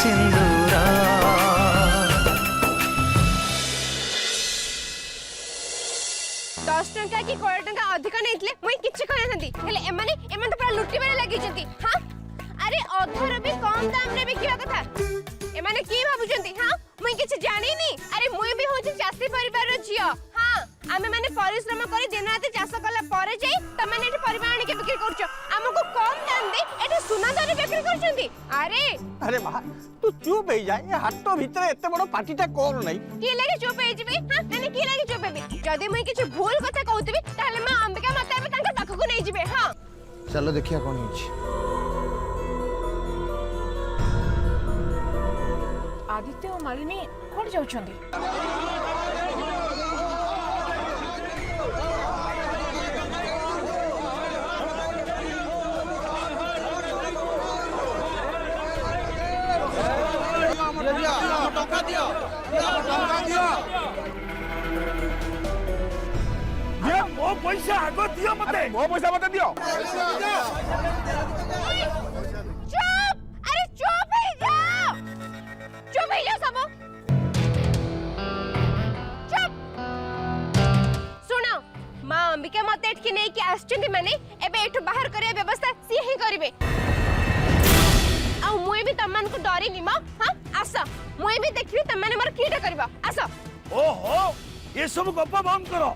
सिंदूरा 10 टंका कि 20 टंका अधिक नहीं मुई किछि कहै थंती हेले एमाने एमन तो पूरा लुटी बेले लागि जंती हां अरे अधर भी कम दाम रे बिकिया कथा एमाने की भाबुचंती हां मुई किछि जानि नी अरे मुई भी होछि चासी परिवार रो जियो हां आमे माने परिश्रम करी दिन रात चाष कला परे जाई त माने एठी परिवार आनी के बिक्री करछो हमको कम दाम दे एठी सोना दरे बिक्री करछंती अरे अरे मां तू चुप हो जा ए हाट भीतर एते बड़ पार्टीटा कोर नै की लागि चुप हे जिबे हां नानी की लागि चुप हेबी जदी मुई किछि भूल कथा कहउतबी ताले मां अंबिका माता एबे तांका पाखकु नै जिबे हां चलो देखिया कोन होछि आदित्य और मालिनी कोन जाउछंदी मो पैसा आगो दियो मते मो पैसा मते दियो चुप अरे चुप ही जाओ सब चुप सुनो मां अंबिका मते एठकी नै कि आछचंदी माने एबे एठु बाहर करिया व्यवस्था सी ही करिवे आ मुई भी तमन को डरी निमा हां आस मुई भी देखबी तमने मोर कीटा करबा आस ओहो ये सब गप्पा बंद करो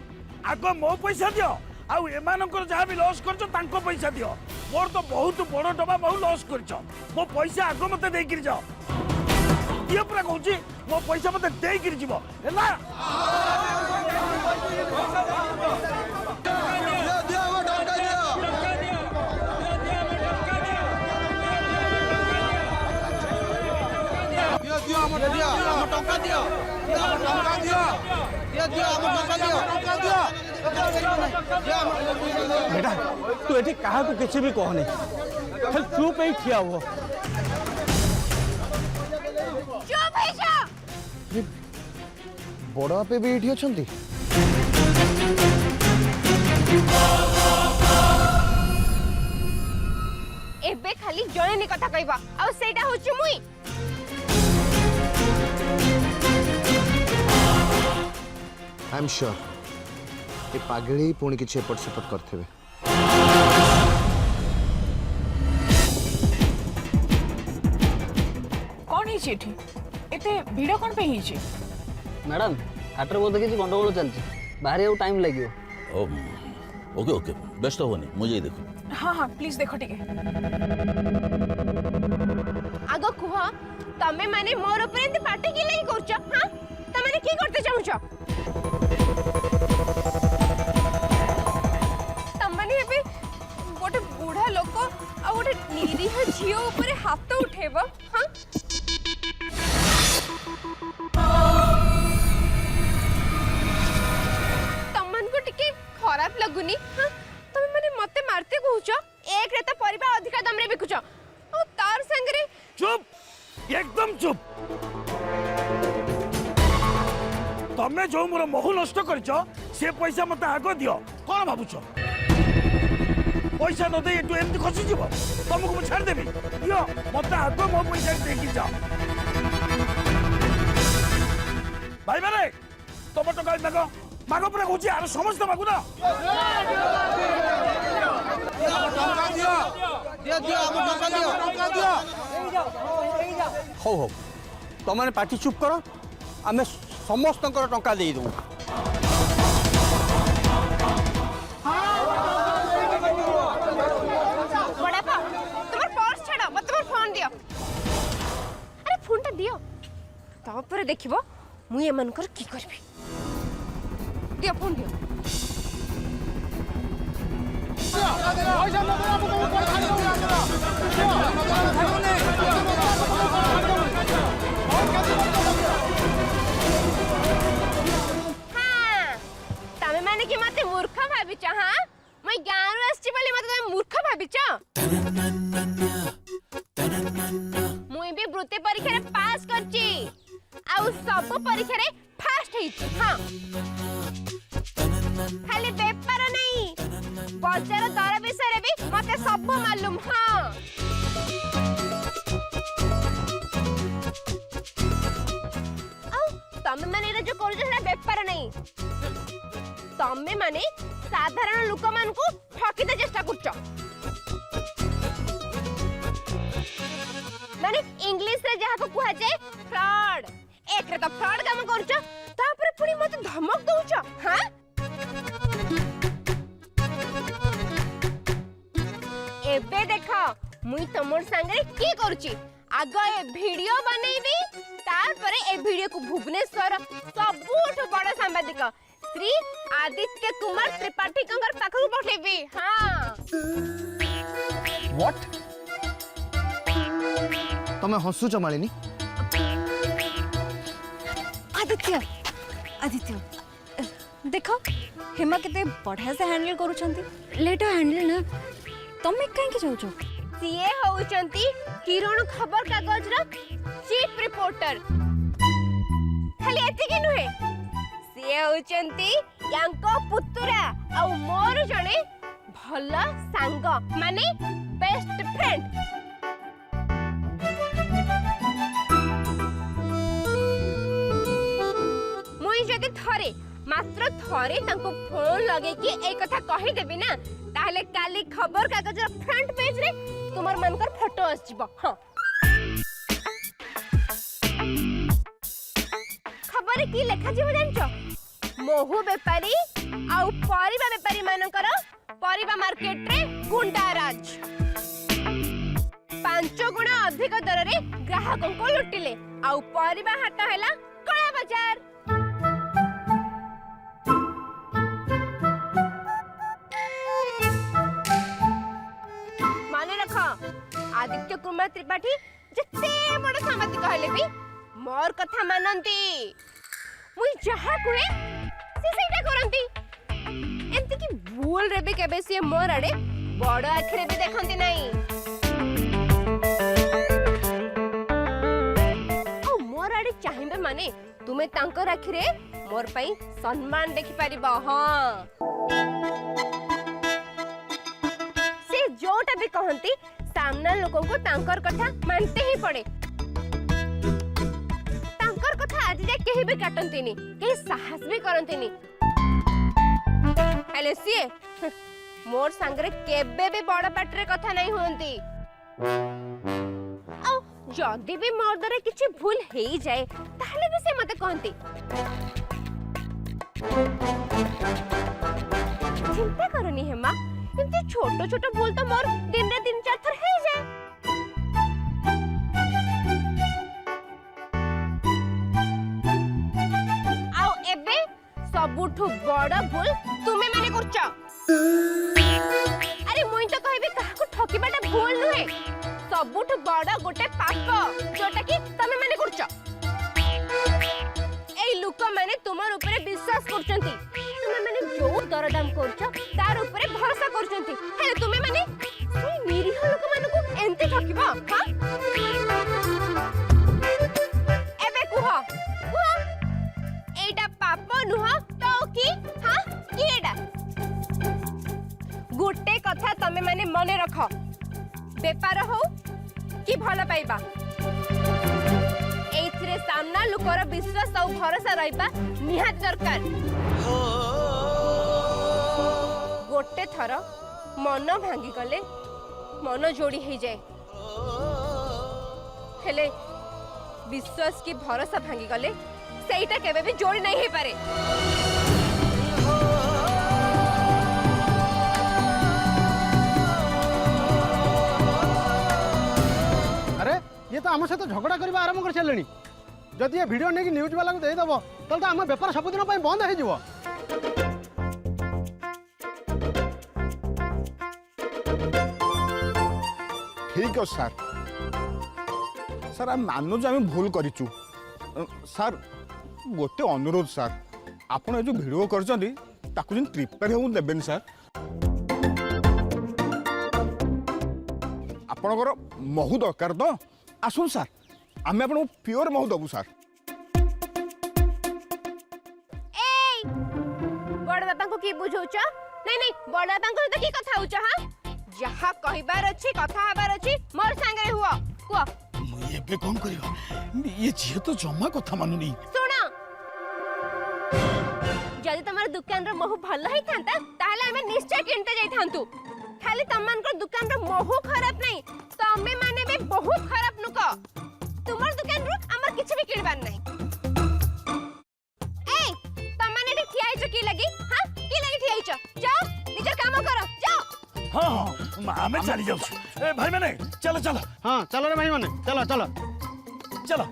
आगो मो पैसा दियो आउ एमानकर जहा भी लॉस करछो तांको पैसा दियो मोर तो बहुत बड़ डबा बहु लॉस करछो मो पैसा आगो मते देई गिर जाओ ये पूरा कहूची मो पैसा मते देई गिर जीवो हैला बेटा तू एठी कहा को किछि भी कहने खाली चुप ही ठिया हो चुप ही जा बड़ आपे भी एठी अछंती एबे खाली जणे नि कथा कहबा आ सेटा होची मुई आई एम श्योर ये पागड़ी पुणी किछि एपट सेपट करथेबे कोन हिछि एठी एते भिड़ कोन पे हिछि मैडम हाटर बोलते किसी गंडगोल चलती बाहर टाइम लगे ओके ओके व्यस्त होनी मुझे देखो हाँ हाँ प्लीज देखो ठीक है आगो कुह तमे माने मोर ऊपर एते पार्टी की लागि करछ हां तमे की करते चाहूछ तमने एबे गोटे बूढ़ा लोक आ गोटे निरीह झियो ऊपर हाथ उठेबो हां तमन को टिके खराब लगुनी हां तमे माने मते मारते कहूछ एक रे त परिबा अधिका दाम रे बिकुछ ओ तार संगरे चुप एकदम चुप तमे जो मोर मोह नष्ट करछो से पैसा मते आगो दियो कोन भाबुछो पैसा न दे तू एमती खसी जीवो तुमको मैं छाड़ देबी दियो मते आगो मो पैसा देकी जाओ भाई माने तुम टका मागो मागो पूरा कहूची आर समस्त मागु ना हो हो तमने पार्टी चुप करो आमे समस्त टंका दे दू बड़ापा तुम्हार पर्स छाड़ मत तुम्हार फोन दियो अरे फोन टा दियो तापर देखिबो मुई एमनकर की करबी दियो फोन दियो तमे माने कि मते मूर्ख भाबिच हां मैं गाँव आछि बोली मते तमे मूर्ख भाबिच मुई भी वृत्ति परीक्षा रे पास करची आउ सब परीक्षा रे फर्स्ट हेछि हां खाली बेपार नहीं बजार दर विषय रे भी मते सब मालूम हां नहीं तमे माने साधारण लोक मान को ठकिते चेष्टा करछ माने इंग्लिश रे जहा को कुहा जाए फ्रॉड एक रे तो फ्रॉड काम करछ तापर पुनी मते धमक दउछ हां एबे देखो मुई तमोर संगे की करूची आगो ए वीडियो बनैबी तारपरे ए वीडियो को भुवनेश्वर सबुठ बड़ सांबादिक श्री आदित्य कुमार त्रिपाठी कंगर पाखु पठेबी हां व्हाट तमे हसुच मालिनी आदित्य आदित्य देखो हेमा केते बढ़िया से हैंडल करूछंती लेट हैंडल ना तमे काहे के जाउछो सीए होउचंती किरण खबर कागज रा चीफ रिपोर्टर खाली एति के नुहे सीए होउचंती यांको पुत्रा आ मोर जणे भला सांग माने बेस्ट फ्रेंड मुई जदी थरे मात्र थरे तांको फोन लगे कि ए कथा कहि देबी ना ताहले काली खबर कागज रा फ्रंट पेज रे तुमर मनकर फोटो आसीबो हां खबर की लेखा जीव जानचो मोहु व्यापारी आउ परिबा व्यापारी मानकर परिबा मार्केट रे गुंडाराज 5 गुणा अधिक दर रे ग्राहकों को लुटिले आउ परिबा हाट हैला कळा बाजार माने रख आदित्य कुमार त्रिपाठी जते बड़ सामाजिक कहले भी मोर कथा मानंती मुई जहा कुए से सेटा करंती एंती की भूल रे भी केबे से मोर आडे बड़ आखरे भी देखंती नहीं ओ मोर आडे चाहिबे माने तुमे तांकर आखरे मोर पई सम्मान देखि परिबो हां से जोटा भी कहंती सामना लोगों को तांकर कथा मानते ही पड़े तांकर कथा आज जाए केही भी काटंतीनी केही साहस भी करंतीनी हेले सिए मोर संगरे केबे भी बड़ पाटरे कथा नहीं होंती औ जदी भी मोर दरे किछि भूल हेई जाए ताहले भी से मते कहंती चिंता करनी हेमा इनते छोटो छोटो भूल तो मोर दिन रे 3-4 थर हे जाए आउ एबे सबुठु बड़ भूल तुमे माने करछ अरे मुई तो कहबे काहा को ठकीबाटा भूल नुहे सबुठु बड़ गोटे पाप जोटा कि तमे माने करछ एई लोक माने तुमर ऊपर विश्वास करचंती तुमे माने जो दरदाम करछ तार ऊपर भरोसा करचंती हेले तुमे माने सेई निरीह लोक माने को एंते ठकीबा हां एबे कुह एटा पाप नुह तो की हां की एटा गोटे कथा तमे माने मने रख बेपार हो कि भल पाइबा एथिरे सामना लोकर विश्वास और भरोसा रहिबा निहात दरकार गोटे थर मन भांगी गले मन जोड़ी हो जाए हेले विश्वास की भरोसा भांगी गले सेटा केबे भी जोड़ी नहीं हे पारे अरे ये तो आम सहित झगड़ा करने आरंभ कर सारे जदि ये वीडियो नहीं न्यूज वाला को देदेव तो आम बेपार सबुदिन बंद हो ठीक है सर सर आम मानु आम भूल करूँ सर गोटे अनुरोध सर आपड़ जो भिड कर प्रिपेयर हो देवेन सर आपणकर महू दरकार तो आसुन सर आम आप प्योर महू दबू सर बड़ बाबा को की बुझौछ नहीं नहीं बड़ बाबा को तो की कथा होछ हां जहा कहिबार अछि कथा हबार अछि मोर संगे हुआ हुआ मुई एबे कोन करियो ये झियो तो जम्मा कथा मानुनी सुना दुकान रो महू भल है थांता ताहले हमें निश्चय किनते जाई थांतु खाली तमन को दुकान रो महू खराब नहीं तमे माने भी बहुत खराब नुक तुमर दुकान रो हमर किछ भी किनबार नहीं ए तमने रे ठिया आइछ की लगी हां की लगी ठिया आइछ जाओ निजर काम करो जाओ हाँ हाँ आमे चली जाऊ ए भाई माने चलो चलो हाँ चलो रे भाई माने चलो चलो चलो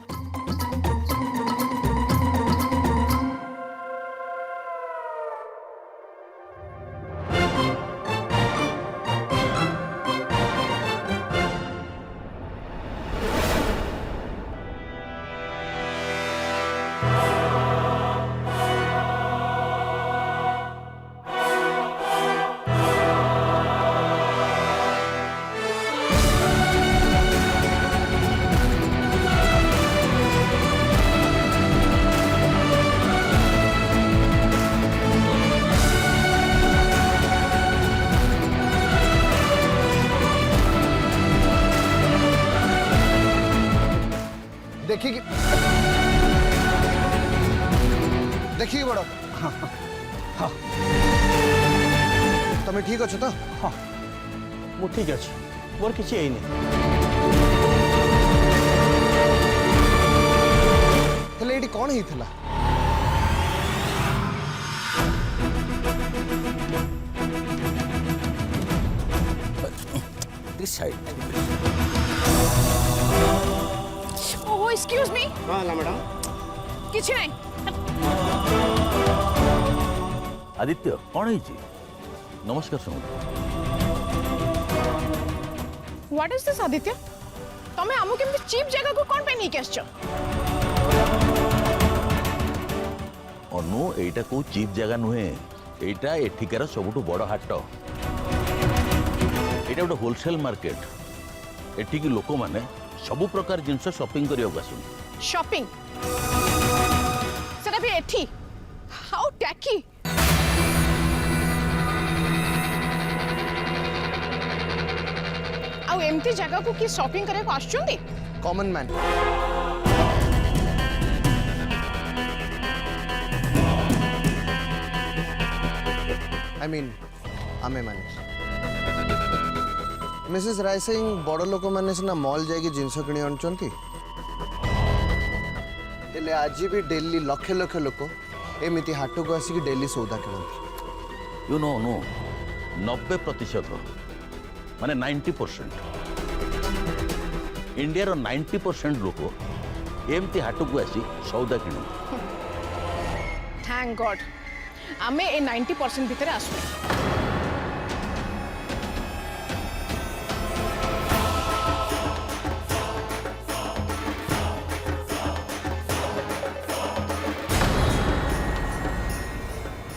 देखिए देखिए बड़ हाँ तुम ठीक अच्छे तो हाँ मु ठीक अच्छे मोर किसी है हेले ये कौन होता this side oh excuse me हाँ मैडम किछ नहीं आदित्य कौन है नमस्कार समुद्र व्हाट इज दिस आदित्य तमे हमु केमती चीप जगह को कोन पे नहीं केसछ अनु एटा को चीप जगह नुहे एटा एठिकार सबुठु बड़ हाट एटा गोटे होलसेल मार्केट एठिकी लोक माने सबु प्रकार जिनस शॉपिंग करिया आसुन शॉपिंग सेटा भी एठी हाउ टैकी आउ एमती जगह को की शॉपिंग करे को आछुंदी कॉमन मैन आई मीन आमे माने मिसेस राय सिंह बड़ लोक मैंने सिना मॉल जाके जिनस किणी आनुचंती हेले आज भी डेली लक्ष लक्ष लोक एमती हाट को आसिक डेली सौदा किणती यू नो नो 90% माने 90% इंडिया रो 90% लोक एमती हाट को आसी सौदा किण थैंक गॉड आमे ए 90% भीतर आसु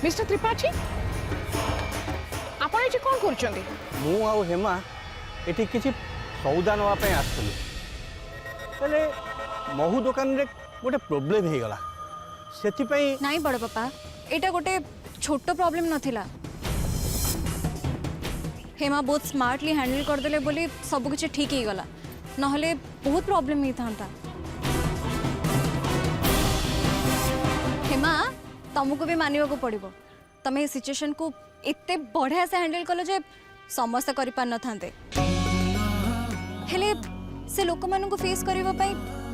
मिस्टर त्रिपाठी आपण एठी कोन करचंदी मु आउ हेमा एठी किसी सौदा नवा पे आसलु हेले महू दुकान रे गोटे प्रॉब्लम हे गला सेति पई नहीं बड़ पापा एटा गोटे छोट प्रॉब्लम नथिला हेमा बहुत स्मार्टली हैंडल कर देले बोली सब कुछ ठीक ही गला नहले बहुत प्रॉब्लम ही था हेमा तुमको भी मानिबा को पड़िबो तमे ए सिचुएशन को इत्ते बढ़िया से हैंडल कलो जे समस्त करि पार न थांते हेले से लोक मानन को फेस करबा पई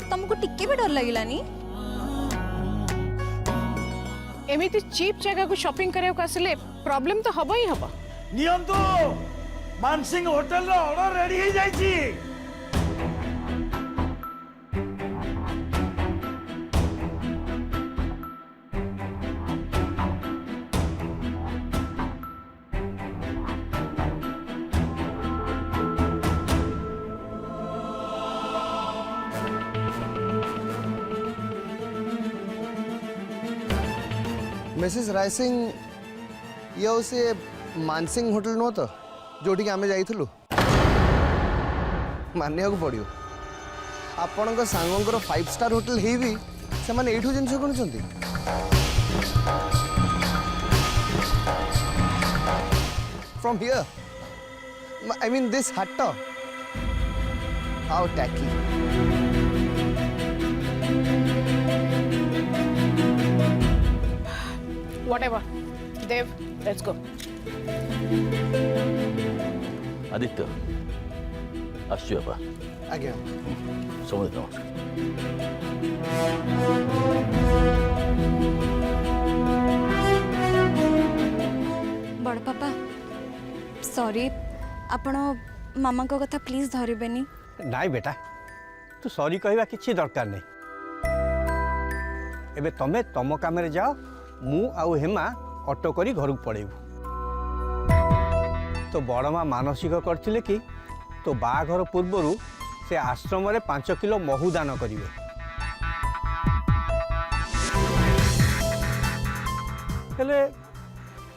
तुमको टिके भी डर लागिलानी एमिति चीप जगह को शॉपिंग करे को आसले प्रॉब्लम तो हबो ही हबो नियंतु मानसिंह होटल रो ऑर्डर रेडी हो जाइछि मिसेस राय सिंह ये से मानसिंह होटल नुह तो जोटी आमे जाइथलु मानिया को पड़ियो आपण सांगंकर 5 स्टार होटल हे भी से माने एठू जिंस किणुचंती from here I mean this hat how tacky whatever देव, लेट्स गो। आदित्य आसु बापा आज्ञा समझ नमस्कार। बड़ पापा सॉरी आपण मामा को कथा प्लीज धरबेनी। नाई बेटा तू सॉरी कहवा किसी दरकार नहीं। एबे तमे तम काम रे जाओ मु आउ हेमा ऑटो करी घर को पड़ेबू। तो बड़ माँ मानसिक करथिले कि तो बाघर पूर्वरु से आश्रम रे 5 किलो महू दान करिवे। हेले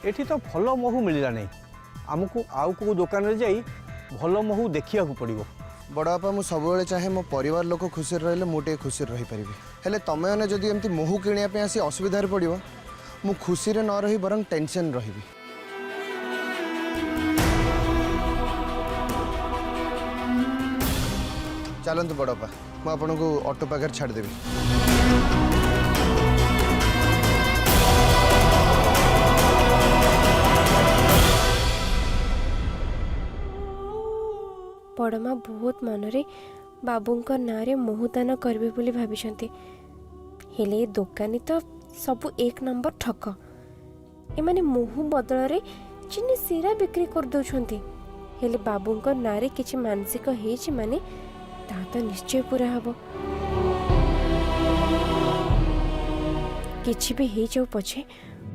एठी तो भल महू मिलला नहीं। आमको आउ को दुकान रे जाई भल महू देखिया को पड़िबो। बड़ बापा मु सब चाहे मो परिवार लोक खुशी रहिले मुझे खुशी रही पारि। हेले तमे मैंने जदि एमती महू किणिया आसी असुविधा पड़ो मु खुशी रे न रही बरं टेंशन रही। चलतु बड़ बापा मु आपको ऑटो पाखे छाड़देवी। बड़मा बहुत मनरे बाबूंक नारे मोहुदान करबे बोली भाबिछंती। हेले ए दोकानी तो सबु एक नंबर ठक। एमाने मोहु बदल रे चिनी सिरा बिक्री कर दउछंती। हेले बाबूंक नारे किछि मानसिक हेछि माने ता तो निश्चय पूरा हबो। किछि भी हे जाऊ पछे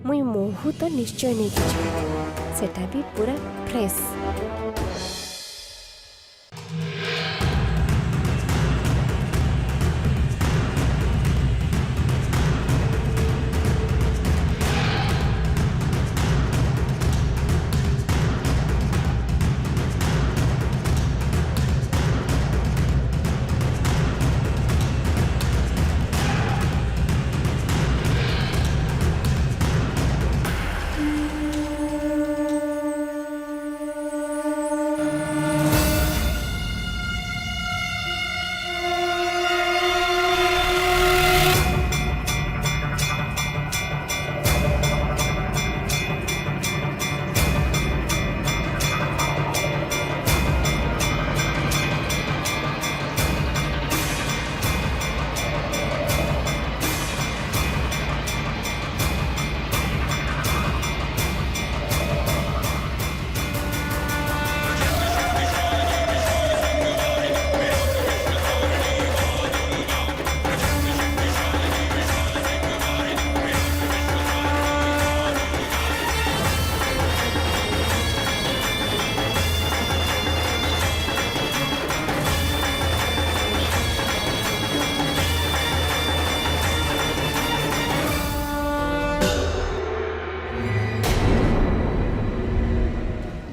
मुई मोहु तो निश्चय नहीं किछि सेटा भी पूरा फ्रेश।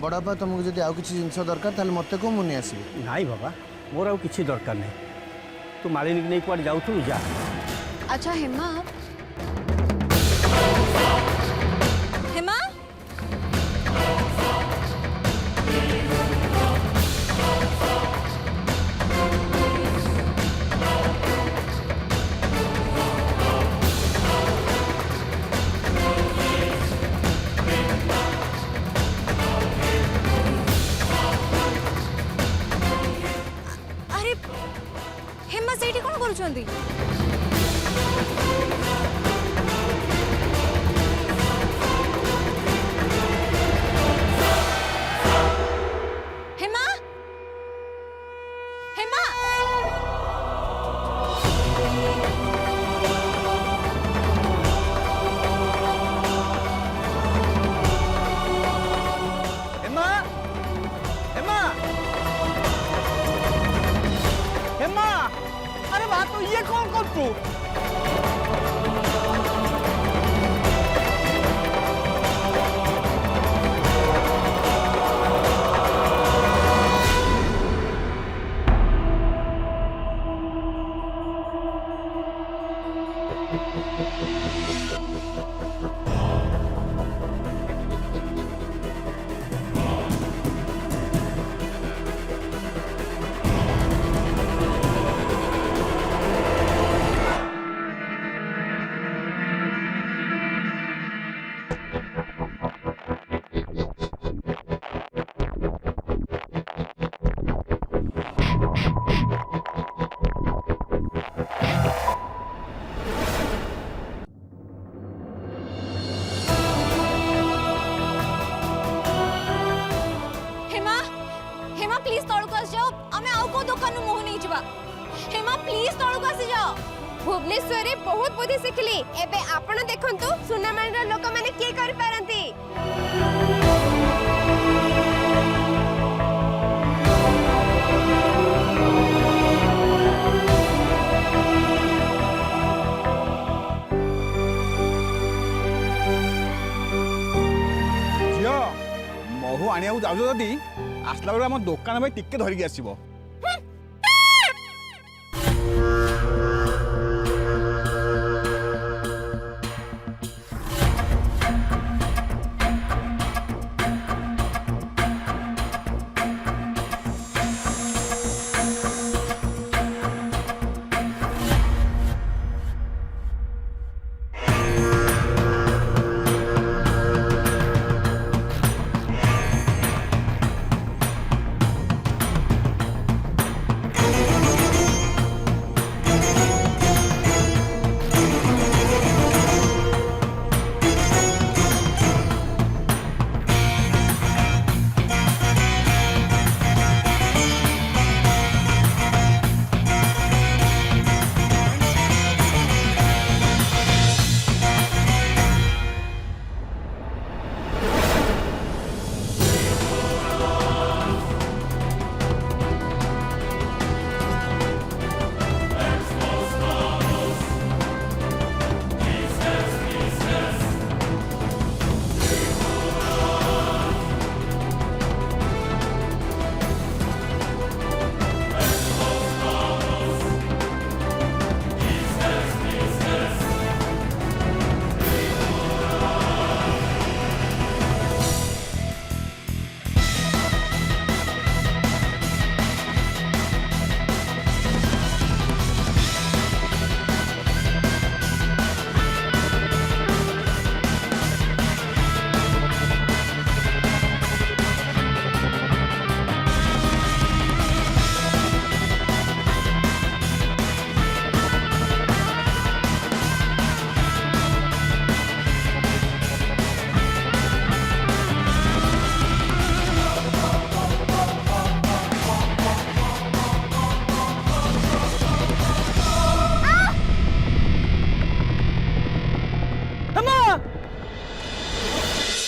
बड़ापा तुमको जब आउ किसी जिन दरकार ताले मत को मुनि आसबी। नाई बाबा मोर आउ किसी दरकार नहीं। तू मालिनी नहीं कुआड जाऊ तू जा। अच्छा हेमा हेमा अरे हेमा सेठी कौन करूछंती? हेमा हेमा हेमा हेमा हेमा अरे बात तो ये कौन कर तू? प्लीज तळକୁ आसी जाओ भुवनेश्वर रे बहुत बुद्धि सिखली एबे आपण देखंतु सुनामान रो लोक माने के कर पारंती झियो महू आनिया जाऊ जदि आसला बेले आम दुकान भाई टिके धरिकी आसब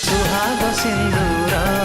सुहाग सिंदूर